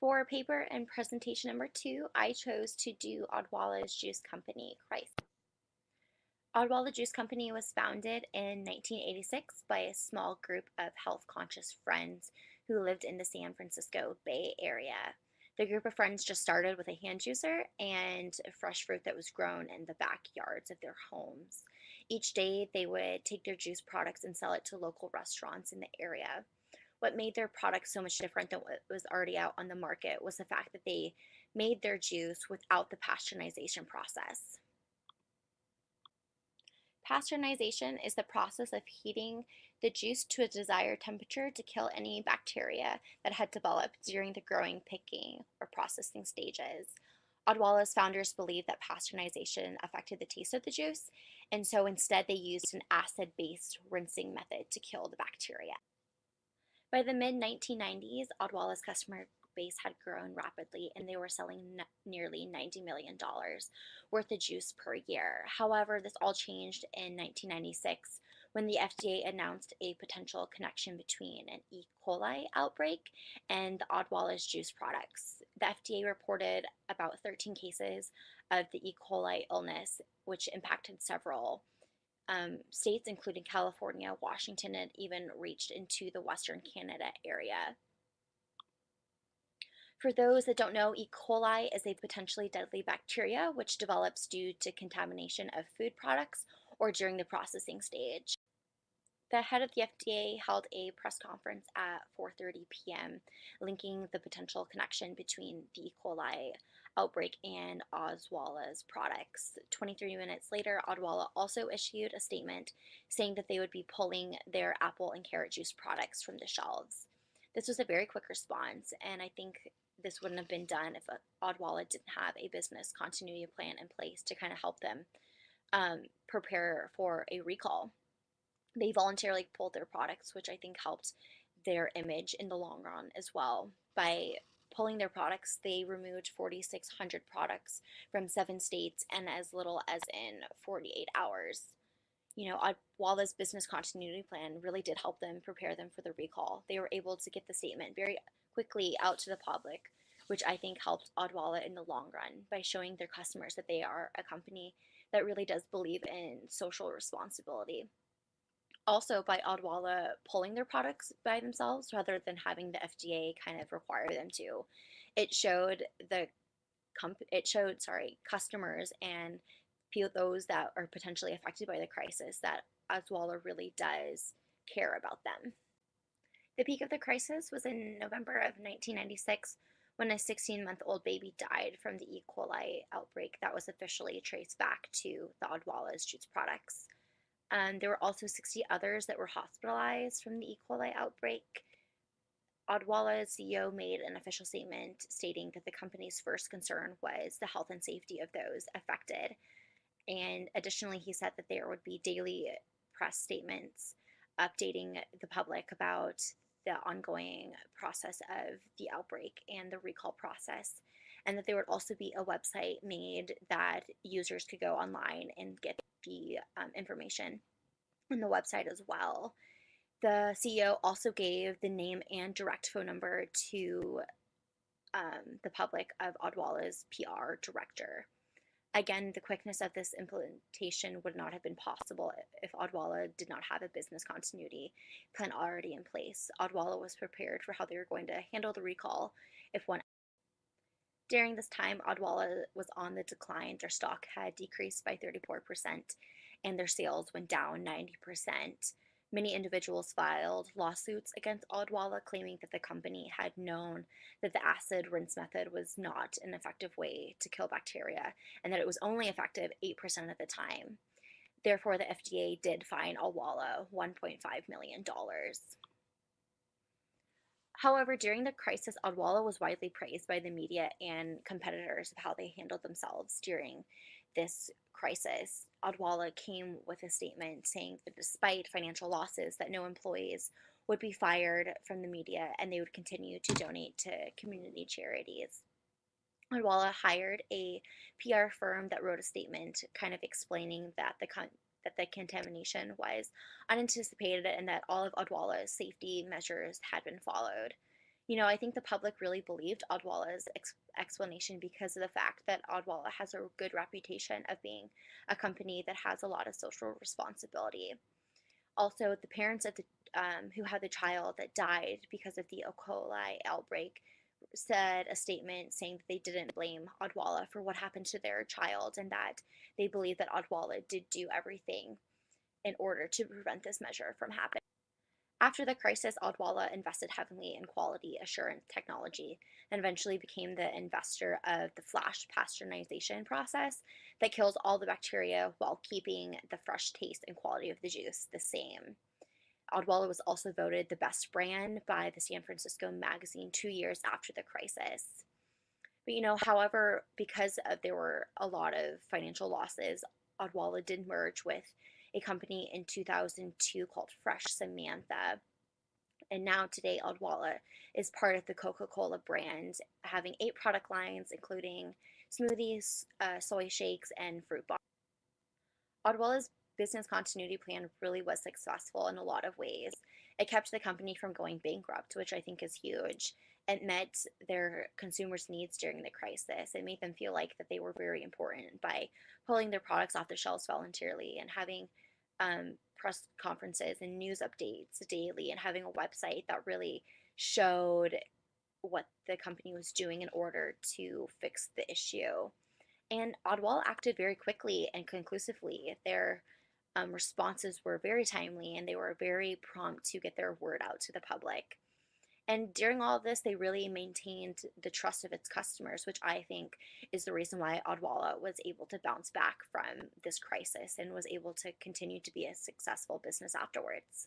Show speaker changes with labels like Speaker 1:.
Speaker 1: For paper and presentation number 2, I chose to do Odwalla's Juice Company crisis. Odwalla Juice Company was founded in 1986 by a small group of health-conscious friends who lived in the San Francisco Bay Area. The group of friends just started with a hand juicer and fresh fruit that was grown in the backyards of their homes. Each day, they would take their juice products and sell it to local restaurants in the area. What made their product so much different than what was already out on the market was the fact that they made their juice without the pasteurization process. Pasteurization is the process of heating the juice to a desired temperature to kill any bacteria that had developed during the growing, picking, or processing stages. Odwalla's founders believed that pasteurization affected the taste of the juice, and so instead they used an acid-based rinsing method to kill the bacteria. By the mid-1990s, Odwalla's customer base had grown rapidly and they were selling nearly $90 million worth of juice per year. However, this all changed in 1996 when the FDA announced a potential connection between an E. coli outbreak and the Odwalla's juice products. The FDA reported about 13 cases of the E. coli illness, which impacted several states, including California, Washington, and even reached into the Western Canada area. For those that don't know, E. coli is a potentially deadly bacteria which develops due to contamination of food products or during the processing stage. The head of the FDA held a press conference at 4:30 p.m. linking the potential connection between the E. coli outbreak and Odwalla's products. 23 minutes later, Odwalla also issued a statement saying that they would be pulling their apple and carrot juice products from the shelves. This was a very quick response, and I think this wouldn't have been done if Odwalla didn't have a business continuity plan in place to kind of help them prepare for a recall. They voluntarily pulled their products, which I think helped their image in the long run as well. By pulling their products, they removed 4,600 products from 7 states and as little as in 48 hours. Odwalla's business continuity plan really did help them prepare them for the recall. They were able to get the statement very quickly out to the public, which I think helped Odwalla in the long run by showing their customers that they are a company that really does believe in social responsibility. Also, by Odwalla pulling their products by themselves rather than having the FDA kind of require them to, it showed customers and those that are potentially affected by the crisis that Odwalla really does care about them. The peak of the crisis was in November of 1996 when a 16-month-old baby died from the E. coli outbreak that was officially traced back to the Odwalla's juice products. There were also 60 others that were hospitalized from the E. coli outbreak. Odwalla's CEO made an official statement stating that the company's first concern was the health and safety of those affected. And additionally, he said that there would be daily press statements updating the public about the ongoing process of the outbreak and the recall process, and that there would also be a website made that users could go online and get the information on the website as well. The CEO also gave the name and direct phone number to the public of Odwalla's PR director. Again, the quickness of this implementation would not have been possible if Odwalla did not have a business continuity plan already in place. Odwalla was prepared for how they were going to handle the recall if one. During this time, Odwalla was on the decline. Their stock had decreased by 34% and their sales went down 90%. Many individuals filed lawsuits against Odwalla, claiming that the company had known that the acid rinse method was not an effective way to kill bacteria and that it was only effective 8% of the time. Therefore, the FDA did fine Odwalla $1.5 million. However, during the crisis, Odwalla was widely praised by the media and competitors of how they handled themselves during this crisis. Odwalla came with a statement saying that despite financial losses, that no employees would be fired from the media and they would continue to donate to community charities. Odwalla hired a PR firm that wrote a statement kind of explaining that the contamination was unanticipated and that all of Odwalla's safety measures had been followed. I think the public really believed Odwalla's explanation because of the fact that Odwalla has a good reputation of being a company that has a lot of social responsibility. Also, the parents of the who had the child that died because of the E. coli outbreak said a statement saying that they didn't blame Odwalla for what happened to their child and that they believe that Odwalla did do everything in order to prevent this measure from happening. After the crisis, Odwalla invested heavily in quality assurance technology and eventually became the investor of the flash pasteurization process that kills all the bacteria while keeping the fresh taste and quality of the juice the same. Odwalla was also voted the best brand by the San Francisco Magazine 2 years after the crisis. But however, because there were a lot of financial losses, Odwalla did merge with a company in 2002 called Fresh Samantha. And now today, Odwalla is part of the Coca-Cola brand, having 8 product lines, including smoothies, soy shakes, and fruit bars. Odwalla's business continuity plan really was successful in a lot of ways. It kept the company from going bankrupt, which I think is huge. It met their consumers' needs during the crisis. It made them feel like that they were very important by pulling their products off the shelves voluntarily and having press conferences and news updates daily and having a website that really showed what the company was doing in order to fix the issue. And Odwalla acted very quickly and conclusively. Their responses were very timely and they were very prompt to get their word out to the public. And during all of this, they really maintained the trust of its customers, which I think is the reason why Odwalla was able to bounce back from this crisis and was able to continue to be a successful business afterwards.